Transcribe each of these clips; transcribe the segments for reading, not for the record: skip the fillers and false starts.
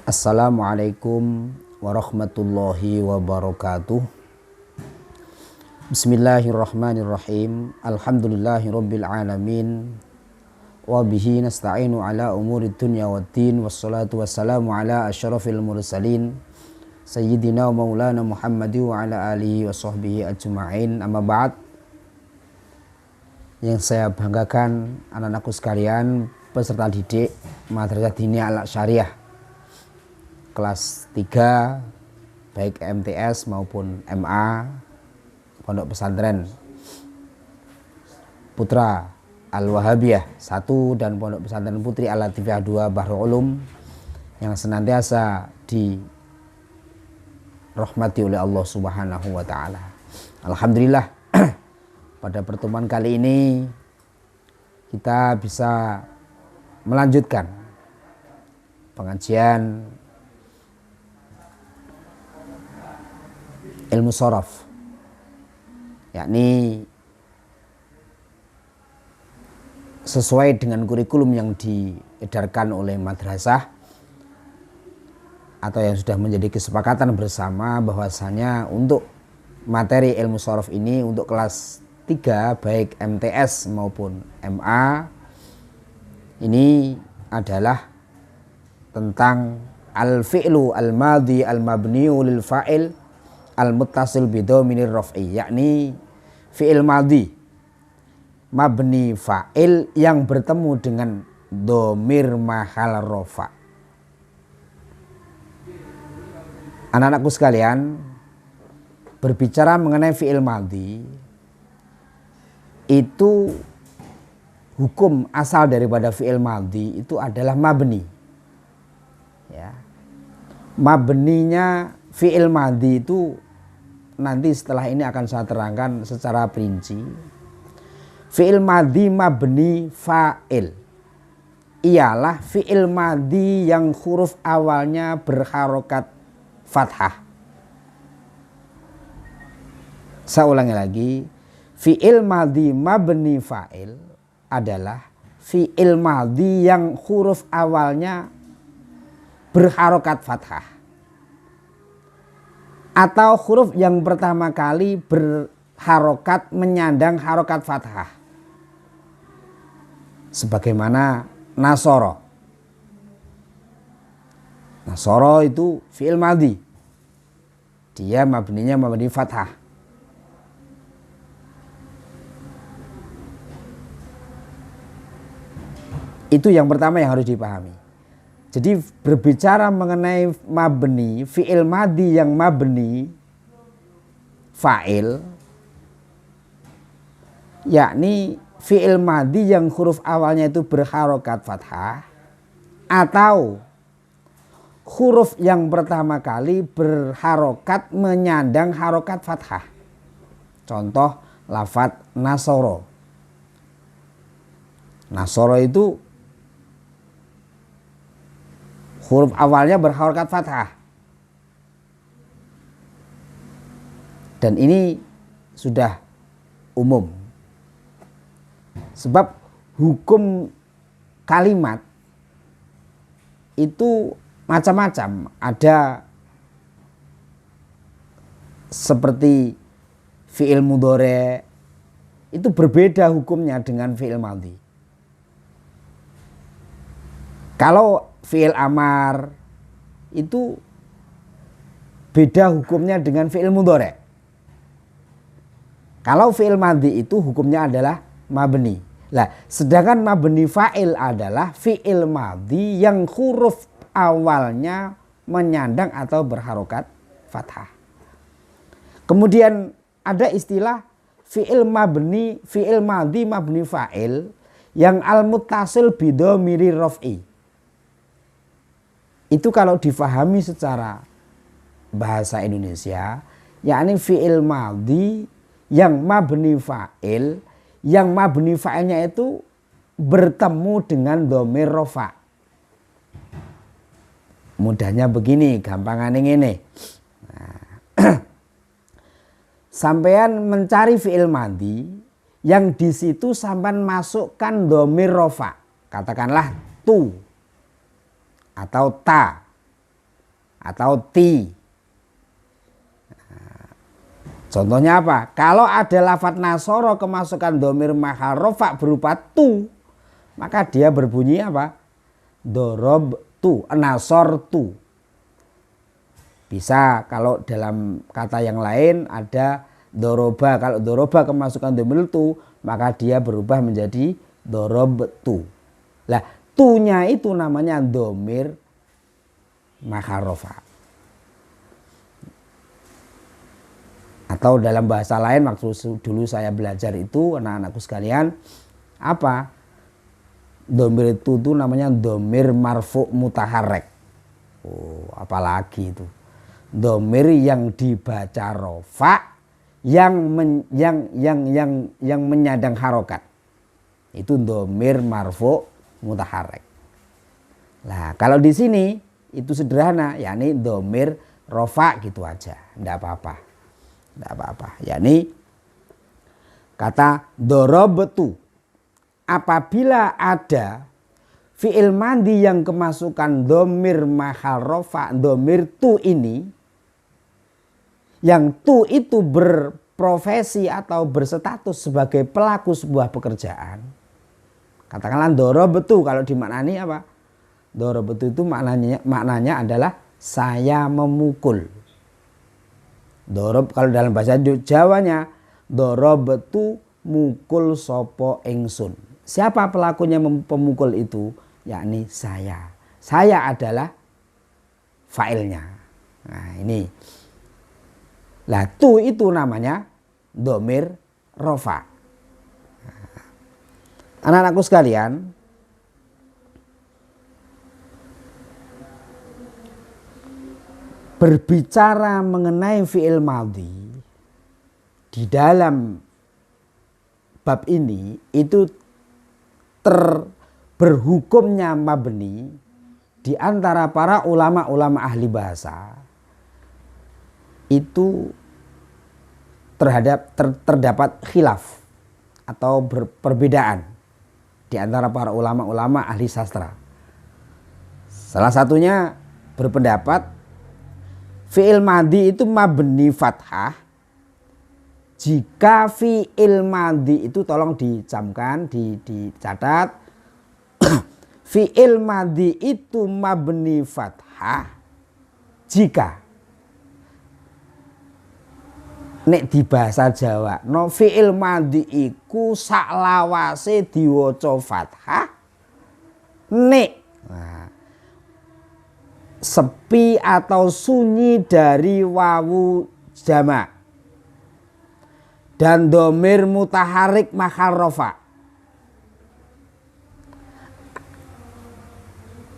Assalamualaikum warahmatullahi wabarakatuh. Bismillahirrahmanirrahim. Alhamdulillahirabbil alamin. Wa bihi nasta'inu ala umuri dunya waddin. Wassalatu wassalamu ala asyrafil mursalin sayyidina wa maulana Muhammadi wa ala alihi wa sahbihi ajma'in. Amma ba'd. Yang saya banggakan anak-anakku sekalian, peserta didik Madrasah Diniyah Al-Syariah kelas 3 baik MTS maupun MA Pondok Pesantren Putra Al-Wahabiyah 1 dan Pondok Pesantren Putri Al-Latifiyah 2 Bahrul Ulum yang senantiasa dirahmati oleh Allah Subhanahu wa taala. Alhamdulillah pada pertemuan kali ini kita bisa melanjutkan pengajian ilmu shorof, yakni sesuai dengan kurikulum yang diedarkan oleh madrasah atau yang sudah menjadi kesepakatan bersama bahwasanya untuk materi ilmu shorof ini untuk kelas 3 baik MTS maupun MA ini adalah tentang al-fi'lu al-madhi al-mabniu lil fa'il al-muttasil bidhamirir raf'i, yakni fi'il madhi mabni fa'il yang bertemu dengan dhamir mahal rafa. Anak-anakku sekalian, berbicara mengenai fi'il madhi itu hukum asal daripada fi'il madhi itu adalah mabni. Ya. Mabninya fi'il madhi itu nanti setelah ini akan saya terangkan secara perinci. Fi'il madhi mabni fa'il ialah fi'il madhi yang huruf awalnya berharokat fathah. Saya ulangi lagi, fi'il madhi mabni fa'il adalah fi'il madhi yang huruf awalnya berharokat fathah, atau huruf yang pertama kali berharokat menyandang harokat fathah, sebagaimana nasoro. Nasoro itu fi'il madhi, dia mabninya mabni fathah. Itu yang pertama yang harus dipahami. Jadi berbicara mengenai mabni, fi'il madhi yang mabni fa'il, yakni fi'il madhi yang huruf awalnya itu berharokat fathah, atau huruf yang pertama kali berharokat menyandang harokat fathah. Contoh lafadz nasoro. Nasoro itu huruf awalnya berharokat fathah. Dan ini sudah umum. Sebab hukum kalimat itu macam-macam. Ada seperti fi'il mudhari, itu berbeda hukumnya dengan fi'il madhi. Kalau fi'il amar itu beda hukumnya dengan fi'il mudhari. Kalau fi'il madhi itu hukumnya adalah mabni. Lah, sedangkan mabni fa'il adalah fi'il madhi yang huruf awalnya menyandang atau berharokat fathah. Kemudian ada istilah fi'il madhi mabni fa'il yang al-muttasil bidhamiri raf'i. Itu kalau difahami secara bahasa Indonesia, yakni fi'il madhi yang mabni fa'il, yang mabni fa'ilnya itu bertemu dengan dhamir rafa. Mudahnya begini, gampangannya ini. Nah, sampean mencari fi'il madhi yang di situ sampean masukkan dhamir rafa, katakanlah tu atau ta. atau ti. Contohnya apa? Kalau ada lafadz nasoro kemasukan domir mahal rofa berupa tu, maka dia berbunyi apa? Dorob tu, nasor tu. Bisa kalau dalam kata yang lain ada doroba. Kalau doroba kemasukan domir tu, maka dia berubah menjadi dorob tu. Lah, tunya itu namanya domir mahal rofa. Atau dalam bahasa lain, waktu dulu saya belajar itu, anak-anakku sekalian, apa? Domir itu namanya domir marfu mutaharrek. Oh, apalagi itu. Domir yang dibaca rofa, yang menyandang harokat. Itu domir marfu mutaharrek. Nah, kalau di sini itu sederhana, yakni domir rofa gitu aja, enggak apa-apa. Tidak apa-apa. Yakni kata dorobtu. Apabila ada fi'il mandi yang kemasukan domir mahal rofa, domir tu ini, yang tu itu berprofesi atau berstatus sebagai pelaku sebuah pekerjaan. Katakanlah dorobtu, kalau dimaknani apa? Dorobtu itu maknanya adalah saya memukul. Dorob kalau dalam bahasa Jawanya, dorob itu mukul sopo ingsun. Siapa pelakunya pemukul itu? Yakni saya. Saya adalah failnya. Nah ini. Lah tu itu namanya domir rofa. Anak-anakku sekalian, berbicara mengenai fi'il madhi di dalam bab ini itu berhukumnya mabni di antara para ulama-ulama ahli bahasa itu terdapat khilaf atau perbedaan di antara para ulama-ulama ahli sastra. Salah satunya berpendapat fi'il madhi itu mabni fathah jika fi'il madhi itu, tolong dicamkan, dicatat, fi'il madhi itu mabni fathah jika nek di bahasa Jawa no fi'il madhi iku saklawase diwaca fathah nek sepi atau sunyi dari wawu jamak dan domir mutaharik mahal rofa.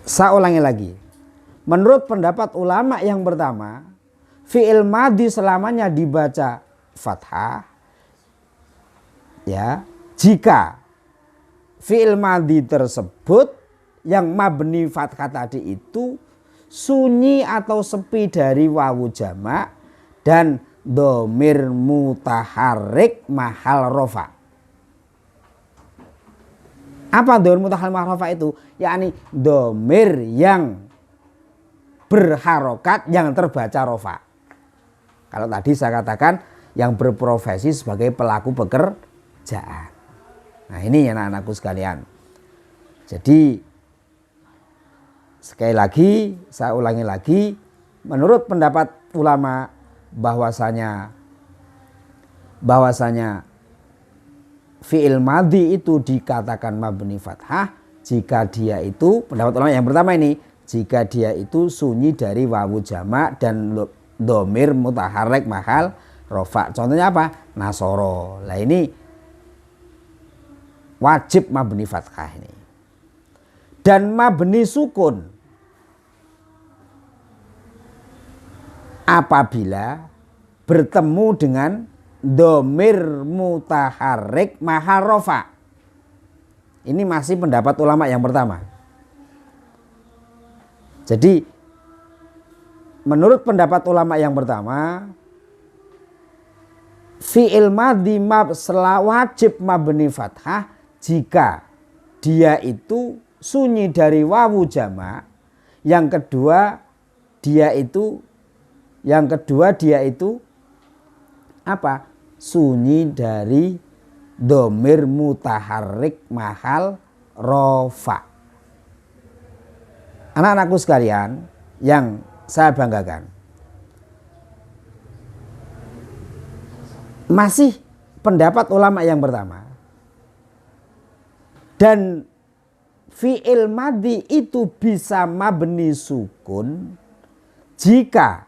Saya ulangi lagi. Menurut pendapat ulama yang pertama, fi'il madhi selamanya dibaca fathah ya jika fi'il madhi tersebut yang mabni fathah tadi itu sunyi atau sepi dari wawu jamak dan domir mutaharrik mahal rofa. Apa domir mutaharrik mahal rofa itu? Yakni domir yang berharokat yang terbaca rofa. Kalau tadi saya katakan yang berprofesi sebagai pelaku pekerjaan. Nah ini anak-anakku sekalian. Jadi sekali lagi, saya ulangi lagi, menurut pendapat ulama bahwasanya fi'il madhi itu dikatakan mabni fathah jika dia itu, pendapat ulama yang pertama ini, jika dia itu sunyi dari wawu jamak dan domir mutaharrik mahal rofa. Contohnya apa? Nasoro. Lah ini wajib mabni fathah ini. Dan mabni sukun apabila bertemu dengan domir mutaharrik mahal rofa. Ini masih pendapat ulama yang pertama. Jadi menurut pendapat ulama yang pertama, fi'il madhi wajib mabni fathah jika dia itu sunyi dari wawu jamak. Yang kedua dia itu yang kedua dia itu apa? Sunyi dari dhamir mutaharrik mahal rofa. Anak-anakku sekalian yang saya banggakan, masih pendapat ulama yang pertama, dan fi'il madhi itu bisa mabni sukun jika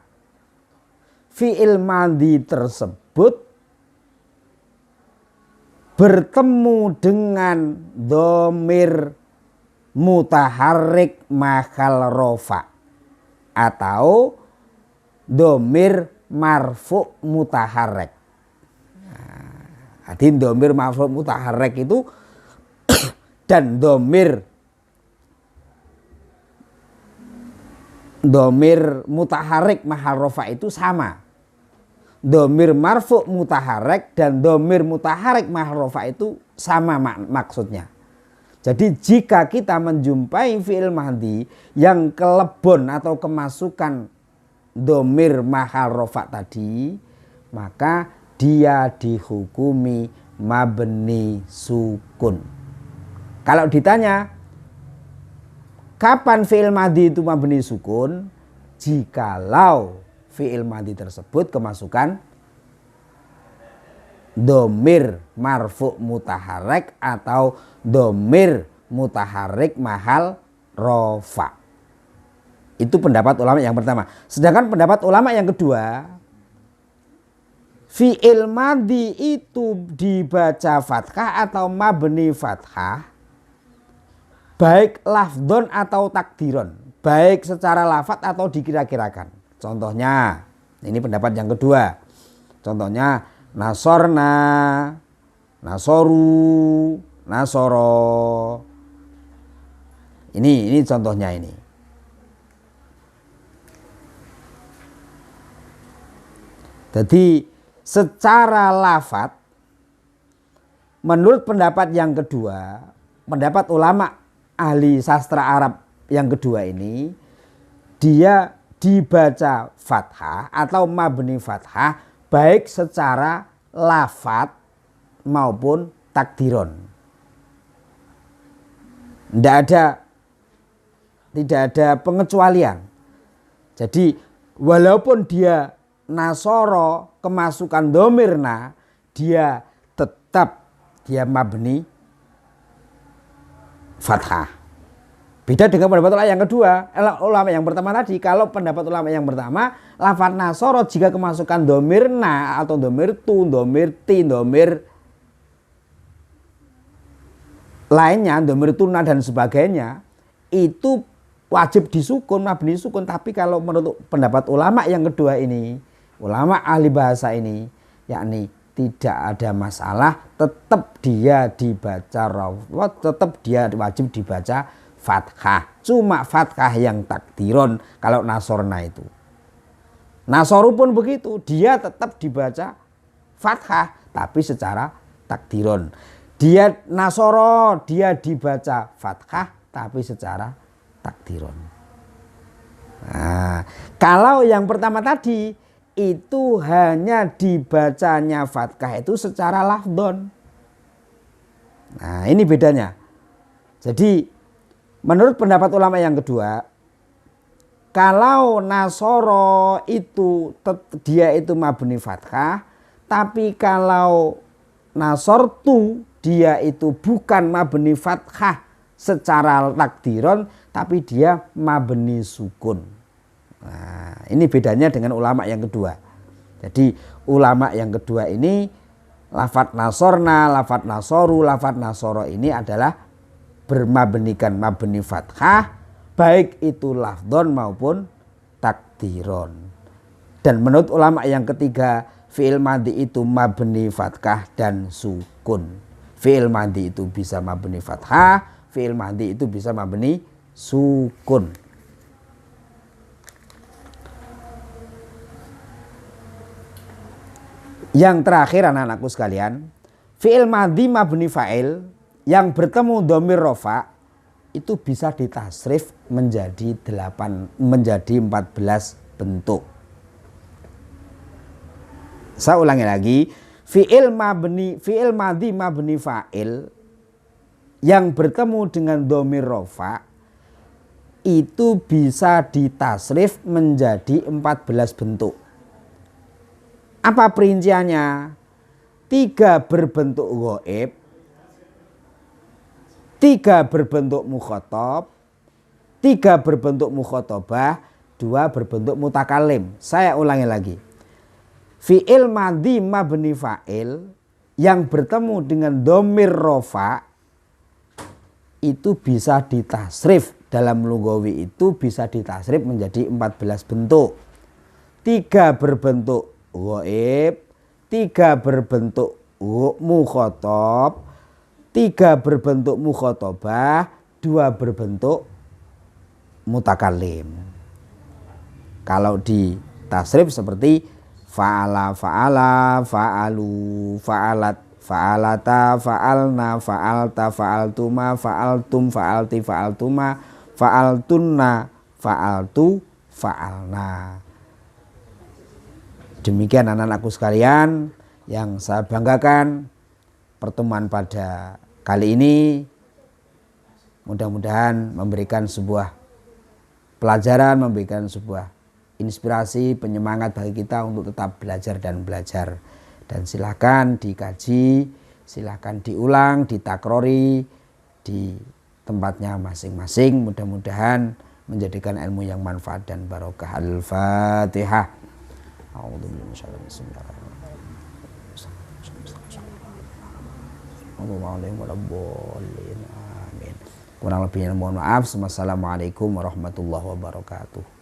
fi'il madhi tersebut bertemu dengan dhamir mutaharrik mahal rofa atau dhamir marfu mutaharrik. Jadi dhamir marfu mutaharrik itu dan dhamir mutaharrik mahal rofa itu sama. Dhamir marfu mutaharrik dan dhamir mutaharrik mahal rofa itu sama maksudnya. Jadi jika kita menjumpai fi'il madhi yang kelebon atau kemasukan dhamir mahal rofa tadi, maka dia dihukumi mabni sukun. Kalau ditanya kapan fi'il madhi itu mabni sukun? Jikalau fi'il madhi tersebut kemasukan dhamir marfu mutaharrik atau dhamir mutaharrik mahal rofa. Itu pendapat ulama yang pertama. Sedangkan pendapat ulama yang kedua, fi'il madhi itu dibaca fathah atau mabni fathah, baik lafdon atau takdiron, baik secara lafadz atau dikira-kirakan. Contohnya, ini pendapat yang kedua. Contohnya nasorna, nasoru, nasoro. Ini contohnya ini. Jadi secara lafadz, menurut pendapat yang kedua, pendapat ulama ahli sastra Arab yang kedua ini, dia dibaca fathah atau mabni fathah baik secara lafadz maupun takdiron. Tidak ada pengecualian. Jadi walaupun dia nasoro kemasukan domirna, dia tetap mabni fathah. Beda dengan pendapat ulama yang kedua, ulama yang pertama tadi. Kalau pendapat ulama yang pertama, lafadz nasoro jika kemasukan domirna atau domir tu, domir ti, domir lainnya, domir tuna dan sebagainya, itu wajib disukun, mabni sukun. Tapi kalau menurut pendapat ulama yang kedua ini, ulama ahli bahasa ini, yakni tidak ada masalah, tetap dia dibaca rawat, tetap dia wajib dibaca fathah. Cuma fathah yang takdiron kalau nasorna itu. Nasoru pun begitu, dia tetap dibaca fathah tapi secara takdiron. Dia nasoro, dia dibaca fathah tapi secara takdiron. Nah, kalau yang pertama tadi itu hanya dibacanya fathah itu secara lafdon. Nah, ini bedanya. Jadi menurut pendapat ulama yang kedua, kalau nasoro itu dia itu mabni fathah, tapi kalau nasortu dia itu bukan mabni fathah secara takdiron, tapi dia mabni sukun. Nah, ini bedanya dengan ulama yang kedua. Jadi ulama yang kedua ini lafadz nasorna, lafadz nasoru, lafadz nasoro ini adalah bermabnikan mabni fathah, baik itu lafdon maupun takdiron. Dan menurut ulama yang ketiga, fi'il madhi itu mabni fathah dan sukun. Fi'il madhi itu bisa mabni fathah, fi'il madhi itu bisa mabni sukun. Yang terakhir anak-anakku sekalian, fi'il madhi mabni fa'il yang bertemu dhamir rofa itu bisa ditasrif menjadi 14 bentuk. Saya ulangi lagi, fi'il madhi mabni fa'il yang bertemu dengan dhamir rafa itu bisa ditasrif menjadi 14 bentuk. Apa perinciannya? 3 berbentuk ghaib, 3 berbentuk mukhatab, 3 berbentuk mukhatabah, 2 berbentuk mutakalim. Saya ulangi lagi. Fi'il madhi mabni fa'il yang bertemu dengan dhamir rafa itu bisa ditasrif, dalam lugawi itu bisa ditasrif menjadi 14 bentuk. 3 berbentuk ghaib, 3 berbentuk mukhatab, 3 berbentuk mukhatabah, 2 berbentuk mutakalim. Kalau di tasrif seperti fa'ala, fa'ala, fa'alu, fa'alat, fa'alata, fa'alna, fa'alta, fa'altuma, fa'altum, fa'alti, fa'altuma, fa'altunna, fa'altu, fa'alna. Demikian anak-anakku sekalian yang saya banggakan, pertemuan pada kali ini mudah-mudahan memberikan sebuah pelajaran, memberikan sebuah inspirasi, penyemangat bagi kita untuk tetap belajar dan belajar. Dan silakan dikaji, silakan diulang, ditakrori di tempatnya masing-masing. Mudah-mudahan menjadikan ilmu yang manfaat dan barokah. Al-Fatihah. Amin. Kurang lebihnya mohon maaf. Wassalamualaikum warahmatullahi wabarakatuh.